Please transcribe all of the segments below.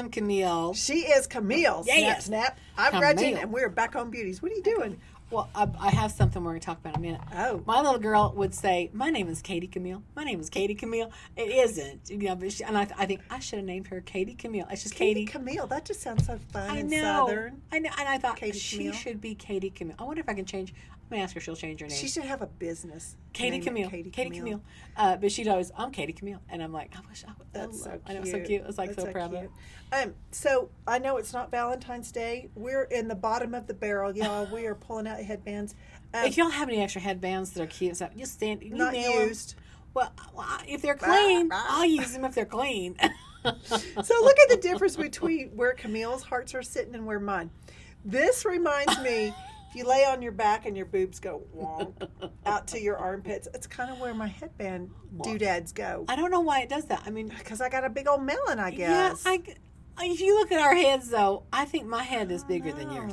am Camille. She is Camille. Yes. Snap, snap. I'm Camille. Gretchen, and we're Backcomb Beauties. What are you doing? Well, I have something we're going to talk about in a minute. Oh. My little girl would say, my name is Katie Camille. My name is Katie Camille. It isn't. But and I think I should have named her Katie Camille. It's just Katie. Camille. That just sounds so fun I and know. southern. I know. And I thought Katie she Camille. should be Katie Camille. I wonder if I can change. I'm going to ask her if she'll change her name. She should have a business. Katie Name it Camille. Katie Camille. But she'd always, I'm Katie Camille. And I'm like, I wish I would. That's so cute. I know, it's so cute. I was like That's so proud of cute. it. So I know it's not Valentine's Day. We're in the bottom of the barrel, y'all. We are pulling out headbands. If y'all have any extra headbands that are cute, so just stand. You Not nail 'em. used. Well, if they're clean, I'll use them if they're clean. So look at the difference between where Camille's hearts are sitting and where mine. This reminds me, if you lay on your back and your boobs go wonk out to your armpits, it's kind of where my headband doodads go. I don't know why it does that. I mean, Because I got a big old melon, I guess. yeah, if you look at our heads, though, I think my head is bigger than yours.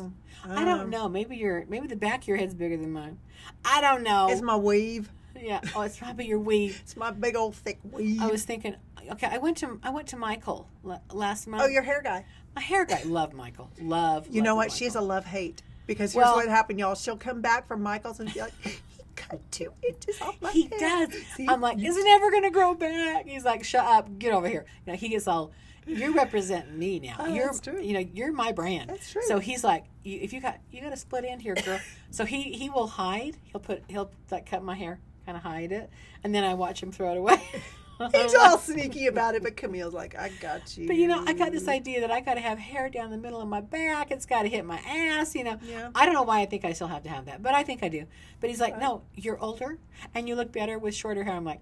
I don't know. Maybe the back of your head's bigger than mine. I don't know. It's my weave. Yeah. Oh, it's probably your weave. It's my big old thick weave. I was thinking. Okay, I went to Michael last month. Oh, your hair guy. My hair guy. Love Michael. Love. You know what? Michael. She's a love-hate. Because here's what happened, y'all. She'll come back from Michael's and be like, he cut 2 inches off my He hair. does. See? I'm like, is it ever going to grow back? He's like, shut up. Get over here. You know, he gets all, you're representing me now. Oh, you're, that's true. You know, you're my brand. That's true. So he's like, if you got a split end here, girl. So he will hide. He'll like cut my hair, kind of hide it. And then I watch him throw it away. He's all sneaky about it, but Camille's like, I got you. But, you know, I got this idea that I got to have hair down the middle of my back. It's got to hit my ass, you know. Yeah. I don't know why I think I still have to have that, but I think I do. But he's like, no, you're older and you look better with shorter hair. I'm like,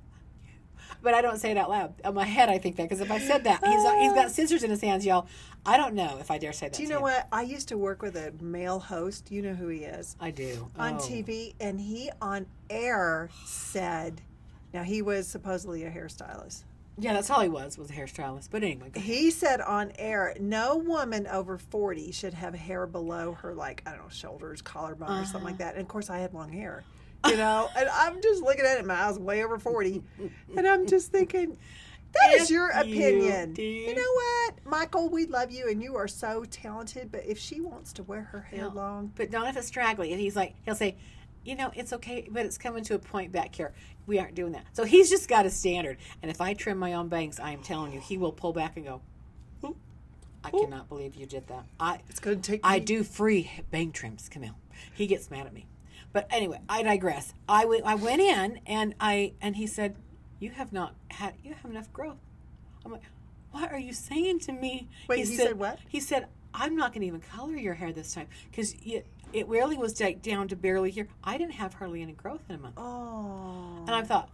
but I don't say it out loud. In my head, I think that, because if I said that, he's got scissors in his hands, y'all. I don't know if I dare say that. Do you to know him. what? I used to work with a male host. You know who he is. I do. On Oh. TV, and he on air said, now he was supposedly a hairstylist. Yeah, that's all he was a hairstylist. But anyway, go ahead. He said on air, no woman over 40 should have hair below her, like, I don't know, shoulders, collarbone, or something like that. And of course, I had long hair, you know, and I'm just looking at it, and I was way over 40. And I'm just thinking, that is your opinion. You know what, Michael, we love you, and you are so talented, but if she wants to wear her hair long. But not if it's straggly. And he'll say, you know, it's okay, but it's coming to a point back here. We aren't doing that. So he's just got a standard. And if I trim my own bangs, I am telling you, he will pull back and go, "Oop, I cannot believe you did that. It's going to take I do free bang trims, Camille. He gets mad at me. But anyway, I digress. I went in and he said, you have enough growth. I'm like, what are you saying to me? Wait, he said what? He said, I'm not going to even color your hair this time because it really was down to barely here. I didn't have hardly any growth in a month. Oh. And I thought,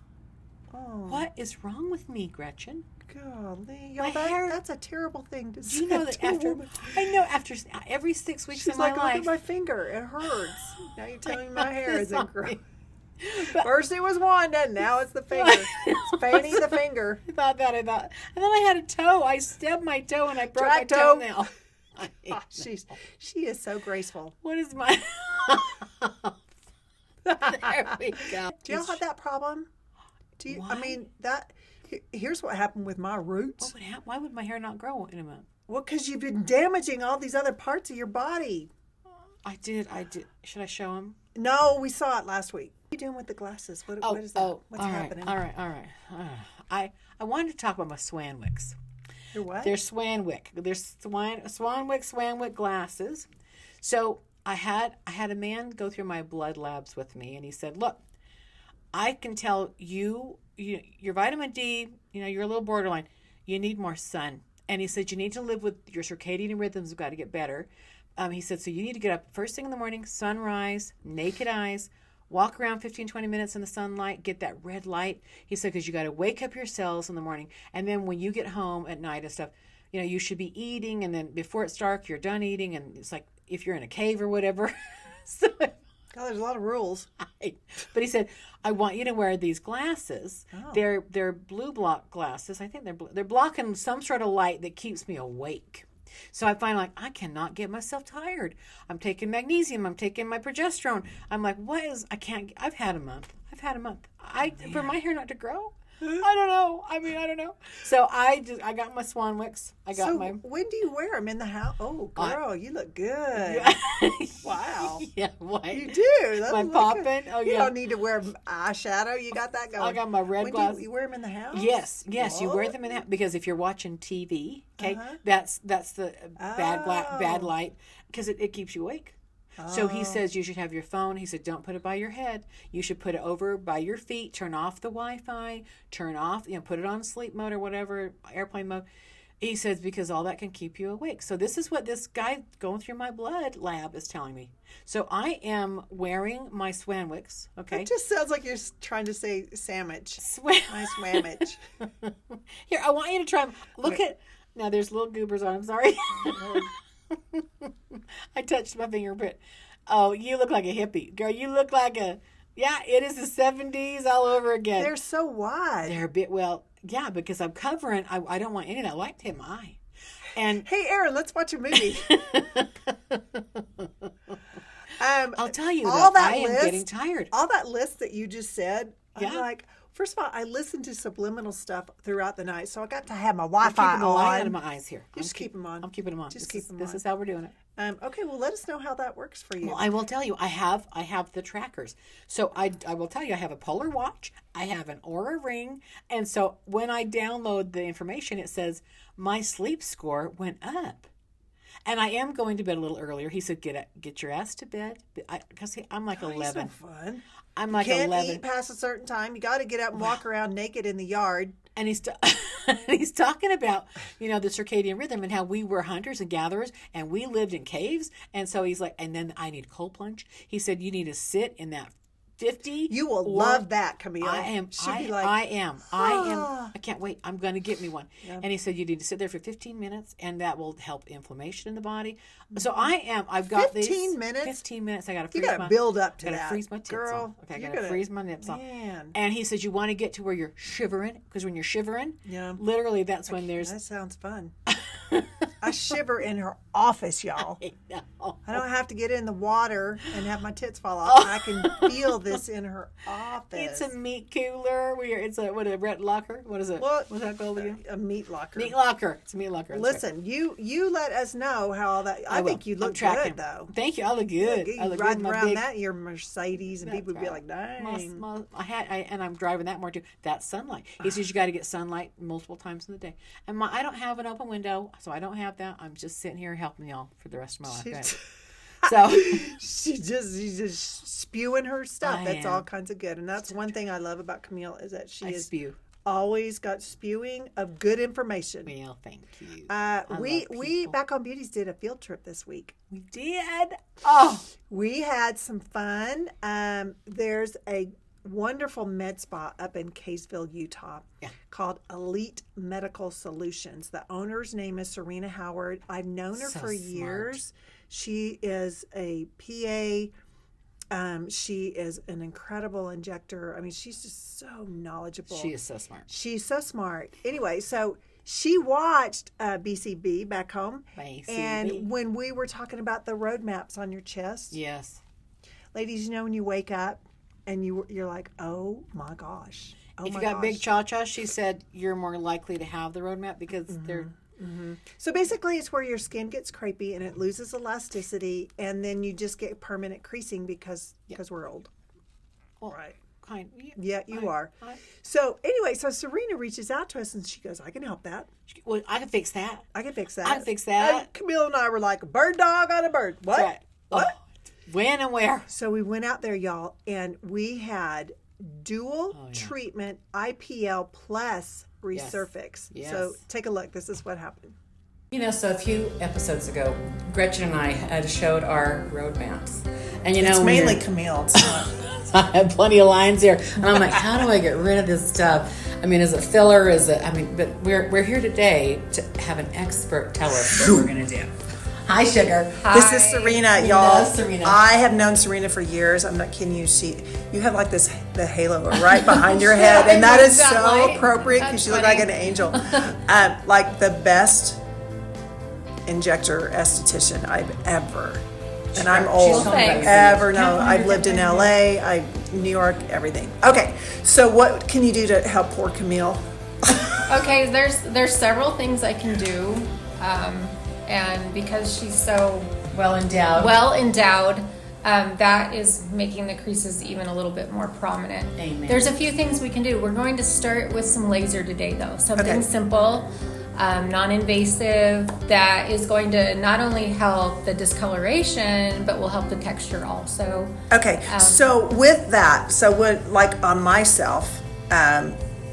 what is wrong with me, Gretchen? Golly. My Y'all, hair- that's a terrible thing to say. Do you know that to a woman. after every 6 weeks She's of my like, look life, at my finger. It hurts. Now you're telling me my hair isn't Sorry. growing. But- First it was Wanda, now it's the finger. It's Fanny the finger. I thought. And then I had a toe. I stubbed my toe and I broke Track my toe. toenail. Oh, she is so graceful. What is my... There we go. Do y'all have that problem? Do you? I Why? mean, here's what happened with my roots. Why would my hair not grow in a month? Well, because you've been damaging all these other parts of your body. I did. Should I show him? No, we saw it last week. What are you doing with the glasses? What is that? What's all right, happening? All right. I wanted to talk about my Swanwicks. Your what? They're Swanwick. They're Swanwick glasses. So I had a man go through my blood labs with me, and he said, "Look, I can tell your vitamin D. You know, you're a little borderline. You need more sun." And he said, "You need to live with your circadian rhythms. Have got to get better." He said, "So you need to get up first thing in the morning, sunrise, naked eyes." Walk around 15, 20 minutes in the sunlight, get that red light. He said, because you got to wake up your cells in the morning. And then when you get home at night and stuff, you know, you should be eating. And then before it's dark, you're done eating. And it's like if you're in a cave or whatever. So, God, there's a lot of rules. but he said, I want you to wear these glasses. Oh. They're blue block glasses. I think they're blocking some sort of light that keeps me awake. So I find like I cannot get myself tired. I'm taking magnesium. I'm taking my progesterone. I'm like, I've had a month. For my hair not to grow. I don't know. I mean, I don't know. So I got my Swan Wicks. When do you wear them in the house? Oh, girl, you look good. Wow. Yeah, what? You do. My popping. Oh, you yeah. don't need to wear eyeshadow. You got that going. I got my red glasses. You wear them in the house? Yes. You wear them in the house because if you're watching TV, okay, that's the bad light because it keeps you awake. So he says you should have your phone. He said, don't put it by your head. You should put it over by your feet. Turn off the Wi-Fi. Turn off, put it on sleep mode or whatever, airplane mode. He says, because all that can keep you awake. So this is what this guy going through my blood lab is telling me. So I am wearing my Swanwicks, okay? It just sounds like you're trying to say sandwich. My Swamwich. Here, I want you to try them. Look at, now there's little goobers on them, sorry. I touched my fingerprint. Oh, you look like a hippie. Girl, you look like it is the 70s all over again. They're so wide. They're a bit, yeah, because I'm covering, I don't want any of that light to hit my eye. And hey, Aaron, let's watch a movie. I'll tell you, I am getting tired. All that list that you just said, I'm like, first of all, I listened to subliminal stuff throughout the night, so I got to have my Wi-Fi on. I'm keeping the light out of my eyes here. Just keep them on. I'm keeping them on. Just keep them on. This is how we're doing it. Okay, well, let us know how that works for you. Well, I will tell you, I have the trackers. So I will tell you, I have a Polar watch, I have an Oura ring, and so when I download the information, it says my sleep score went up. And I am going to bed a little earlier. He said, get your ass to bed. Because I'm like 11. So fun. I'm like Can't 11. Eat past a certain time. You got to get up and walk around naked in the yard. And he's talking about, the circadian rhythm and how we were hunters and gatherers and we lived in caves. And so he's like, and then I need cold plunge. He said, you need to sit in that 50. You will love that, Camille. I am. I can't wait. I'm going to get me one. Yeah. And he said, you need to sit there for 15 minutes and that will help inflammation in the body. So I've got 15 minutes? 15 minutes. I got to freeze you got to build up to that. I got to freeze my tits Girl, on. Okay, I got to freeze my nips on. And he says, you want to get to where you're shivering because when you're shivering, literally that's when there's. That sounds fun. I shiver in her office, y'all. I don't have to get in the water and have my tits fall off. I can feel this in her office. It's a meat cooler. It's a red locker. What is it? What's that called again? A meat locker. Meat locker. It's a meat locker. Listen, you let us know how all that. I think you look good though. Thank you. I look good. I look riding good around that in your Mercedes, and people would be like, "Dang." And I'm driving that more too. That's sunlight. He says you got to get sunlight multiple times in the day. And I don't have an open window, so I don't have that. I'm just sitting here helping y'all for the rest of my life. So she's just spewing her stuff. That's all kinds of good, and that's one thing I love about Camille is that she always got spewing of good information. Well, thank you. We Backcomb Beauties did a field trip this week. We did. Oh, we had some fun. There's a wonderful med spa up in Kaysville, Utah, called Elite Medical Solutions. The owner's name is Serena Howard. I've known her for years. She is a PA. She is an incredible injector. I mean, she's just so knowledgeable. She is so smart. She's so smart. Anyway, so she watched BCB back home. And when we were talking about the road maps on your chest. Yes. Ladies, when you wake up, and you're like, oh my gosh. If you got big cha-cha, she said you're more likely to have the roadmap because they're. Mm-hmm. So basically, it's where your skin gets crepey and it loses elasticity, and then you just get permanent creasing because we're old. Well, right. Kind. Yeah, you are. So anyway, so Serena reaches out to us and she goes, I can help that. Well, I can fix that. I can fix that. And Camille and I were like, bird dog on a bird. What? Right. What? Oh. When and where? So we went out there, y'all, and we had Dual Treatment IPL plus ResurFx. Yes. So take a look. This is what happened. So a few episodes ago, Gretchen and I had showed our road maps. And it's mainly Camille. It's not. I had plenty of lines here. And I'm like, how do I get rid of this stuff? I mean, is it filler? But we're here today to have an expert tell us what we're going to do. Hi, Sugar. Hi. This is Serena, y'all. Serena. I have known Serena for years. I'm not kidding you. You have like the halo right behind your head, and that is so appropriate because you look like an angel. Like the best injector esthetician I've ever And I'm old. Thanks. Ever know. I've lived in LA, New York, everything. Okay, so what can you do to help poor Camille? Okay, there's several things I can do, and because she's so Well endowed. that is making the creases even a little bit more prominent. Amen. There's a few things we can do. We're going to start with some laser today, though. Something Okay. simple, non-invasive, that is going to not only help the discoloration, but will help the texture also. Okay, so with that, like on myself,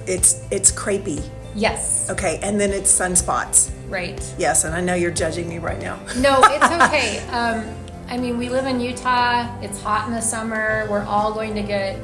it's crepey. Yes. Okay, and then it's sunspots. Right. Yes, and I know you're judging me right now. No, it's okay. I mean, we live in Utah. It's hot in the summer. We're all going to get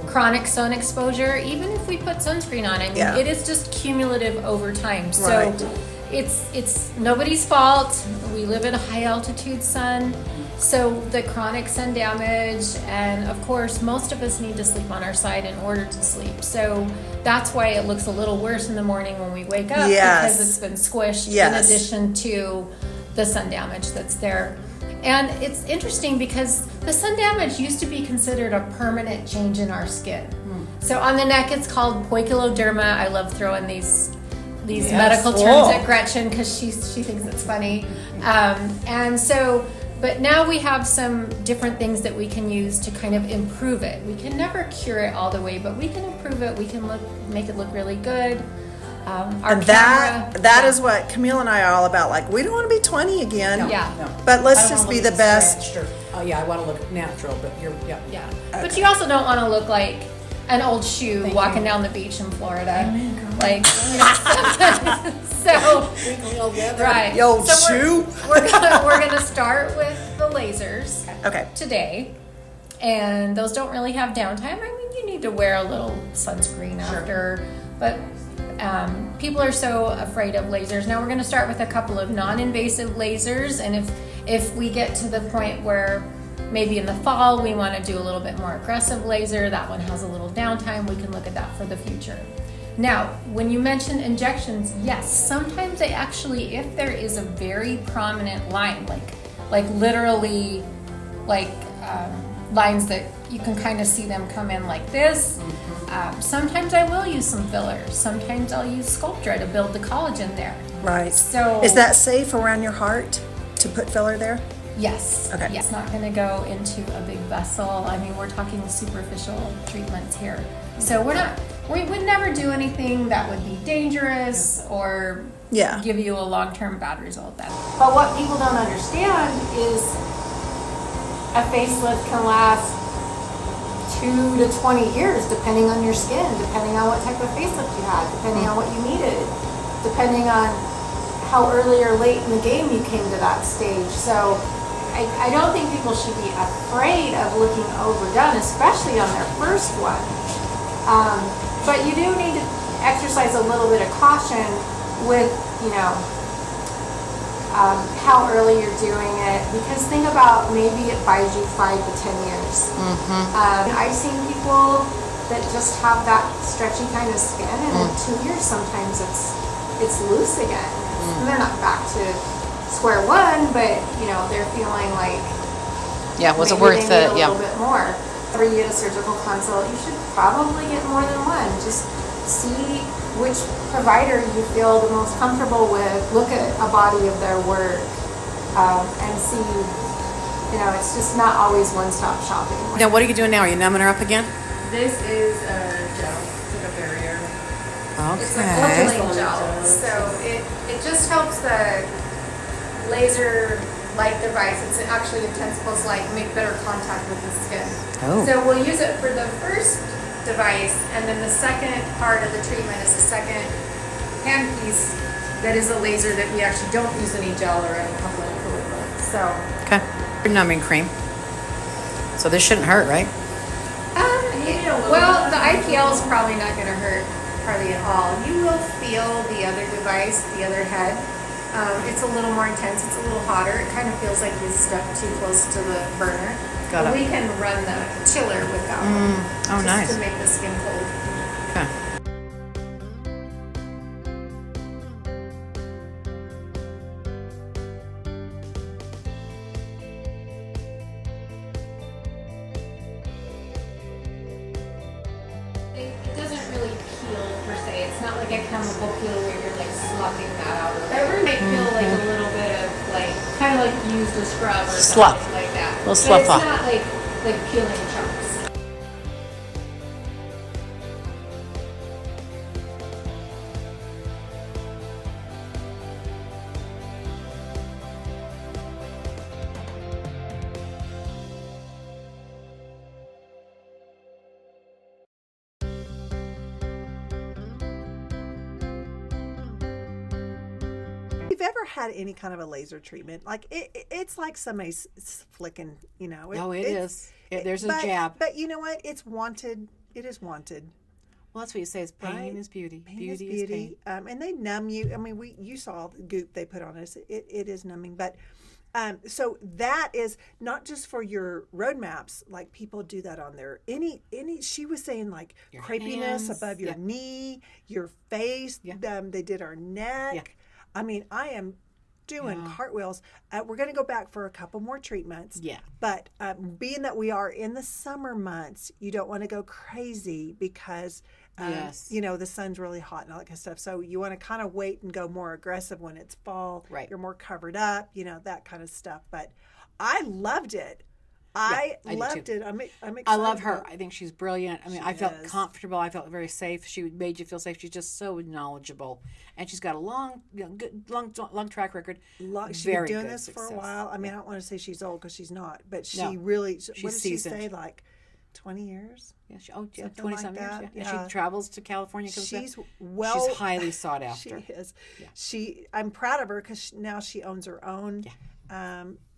chronic sun exposure, even if we put sunscreen on. I mean, it is just cumulative over time. So Right. it's nobody's fault. We live in a high altitude sun. So the chronic sun damage, and of course, most of us need to sleep on our side in order to sleep. So that's why it looks a little worse in the morning when we wake up, Yes. because it's been squished in Yes. addition to the sun damage that's there. And it's interesting because the sun damage used to be considered a permanent change in our skin. So on the neck, it's called poikiloderma. I love throwing these Yes. medical terms Cool. at Gretchen because she thinks it's funny. But now we have some different things that we can use to kind of improve it. We can never cure it all the way, but we can improve it. We can make it look really good. And that is what Camille and I are all about. Like, we don't want to be 20 again. Yeah. No. But let's I don't just wanna be look the best. stretched or- oh yeah, I want to look natural, but Yeah. But you also don't want to look like an old shoe walking down the beach in Florida. Like, you know, so right. The old So shoe. We're gonna start with the lasers Okay. today, and those don't really have downtime. I mean, you need to wear a little sunscreen after, but people are so afraid of lasers. Now we're going to start with a couple of non-invasive lasers, and if we get to the point where maybe in the fall we want to do a little bit more aggressive laser, that one has a little downtime, we can look at that for the future. Now, when you mentioned injections, yes, sometimes they actually, if there is a very prominent line, like literally, like lines that you can kind of see them come in like this. Sometimes I will use some fillers. Sometimes I'll use Sculptra to build the collagen there. Right. So Is that safe around your heart to put filler there? Yes. Okay. Yes. It's not going to go into a big vessel. I mean, we're talking superficial treatments here. So we would never do anything that would be dangerous or Yeah. give you a long-term bad result then. But what people don't understand is a facelift can last 2 to 20 years depending on your skin, depending on what type of facelift you had, depending on what you needed, depending on how early or late in the game you came to that stage. So I don't think people should be afraid of looking overdone, especially on their first one. But you do need to exercise a little bit of caution with, how early you're doing it, because think about, maybe it buys you 5 to 10 years. I've seen people that just have that stretchy kind of skin, and in 2 years sometimes it's loose again. And they're not back to square one, but they're feeling like Was it maybe worth they need it? a Yeah. little bit more. Whenever you get a surgical consult, you should probably get more than one. Just see which provider you feel the most comfortable with. Look at a body of their work, and see. It's just not always one-stop shopping. Now, what are you doing now? Are you numbing her up again? This is a gel, it's like a barrier. It's like Okay. opening gel. So it just helps the laser-like device. It's actually supposed to make better contact with the skin. Oh. So we'll use it for the first device, and then the second part of the treatment is the second handpiece that is a laser that we actually don't use any gel or any coupling fluid with. So Okay. Numbing cream. So this shouldn't hurt, right? well, the IPL is probably not going to hurt hardly at all. You will feel the other device, the other head. It's a little more intense. It's a little hotter. It kind of feels like you stuck too close to the burner. Got But it. we can run the chiller with that one. Oh, just nice. to make the skin cold. Okay. It's not like a chemical peel where you're like sloughing that out. It might feel like a little bit of like, kind of like you used a scrub or Slough. something like that. Little But slough it's off. not like peeling chunks. If you've ever had any kind of a laser treatment, like it's like somebody's flicking, you know. No, it is. There's a jab. But you know what? It's wanted. It is wanted. Well, that's what you say is pain Right? is beauty. Pain Beauty is is beauty. pain. And they numb you. I mean, you saw the goop they put on us. It is numbing. But so that is not just for your road maps. Like people do that on their she was saying like Your crepiness hands. above your Yeah. knee, your face. Yeah. They did our neck. Yeah. I mean, I am doing Yeah. cartwheels. We're going to go back for a couple more treatments. Yeah. But being that we are in the summer months, you don't want to go crazy because, Yes. you know, the sun's really hot and all that kind of stuff. So you want to kind of wait and go more aggressive when it's fall. Right. You're more covered up, you know, that kind of stuff. But I loved it. I I do loved too. it. I'm excited. I love her. about it. I think she's brilliant. I mean, She I felt is. comfortable. I felt very safe. She made you feel safe. She's just so knowledgeable, and she's got a long, good, long track record. She's Very been doing good this for a success. while. I mean, I don't want to say she's old because she's not, but she No. really. What did she seasoned. say? Like 20 years. Yeah, Something 20 like some years. that. Yeah. Yeah. She travels to California. Comes back. She's well. She's highly sought after. She is. I'm proud of her because now she owns her own.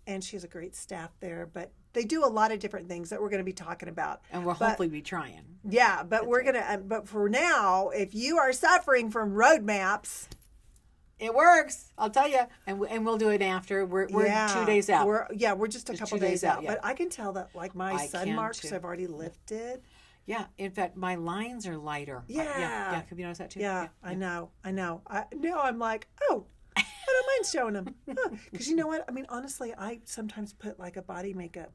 And she has a great staff there. But they do a lot of different things that we're going to be talking about. And we'll But- hopefully be trying. Yeah, but we're gonna. But for now, if you are suffering from road maps, It works. I'll tell you. And we'll do it after. We're 2 days out. We're just a couple 2 days days out. out, yeah. But I can tell that like my I sun can, marks too. have already lifted. Yeah. In fact, my lines are lighter. Yeah. Yeah. Have you noticed that too? Yeah, I know. Now I'm like, oh, I don't mind showing them. Because you know what? I mean, honestly, I sometimes put like a body makeup.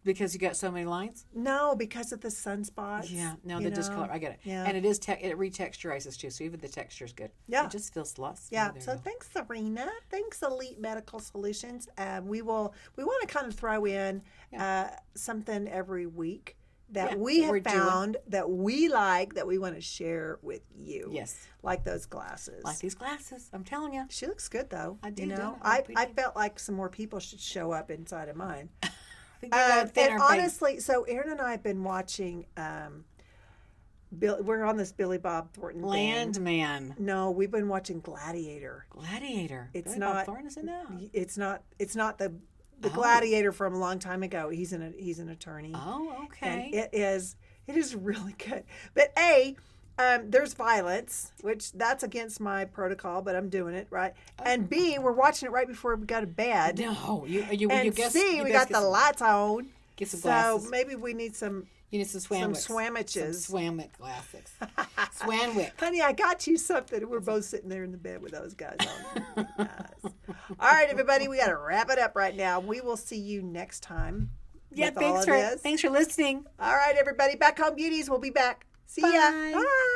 Because you got so many lines. No, because of the sunspots. Yeah, no, you the know? discolor. I get it. Yeah. And it is it retexturizes too, so even the texture is good. Yeah. It just feels less. Yeah. smoother, So you know. thanks, Serena. Thanks, Elite Medical Solutions. We want to kind of throw in something every week that Yeah, we we're have doing. found that we like that we want to share with you. Yes. Like those glasses. Like these glasses, I'm telling you. She looks good though. I do, You know, don't I I? felt like some more people should show up inside of mine. I think they're And thinner, babe. honestly, so Aaron and I have been watching. We're on this Billy Bob Thornton thing. Landman, No, we've been watching Gladiator. Gladiator. It's Billy Bob not. Thornton is in that. It's not the Oh. Gladiator from a long time ago. He's an attorney. Oh, And okay. it is really good. But there's violence, which that's against my protocol, but I'm doing it right. And B, we're watching it right before we go to bed. No, you And guess. C, you we guys got get the some- lights on. Get some So glasses. maybe we need some. You need some Swamwicks. Swamwiches. Some Swamwick glasses. Swanwick. Honey, I got you something. We're both sitting there in the bed with those guys on. Yes. All right, everybody, we got to wrap it up right now. We will see you next time. Yeah, with all of this. thanks for listening. All right, everybody, Backcomb Beauties. We'll be back. See ya. Bye. Bye.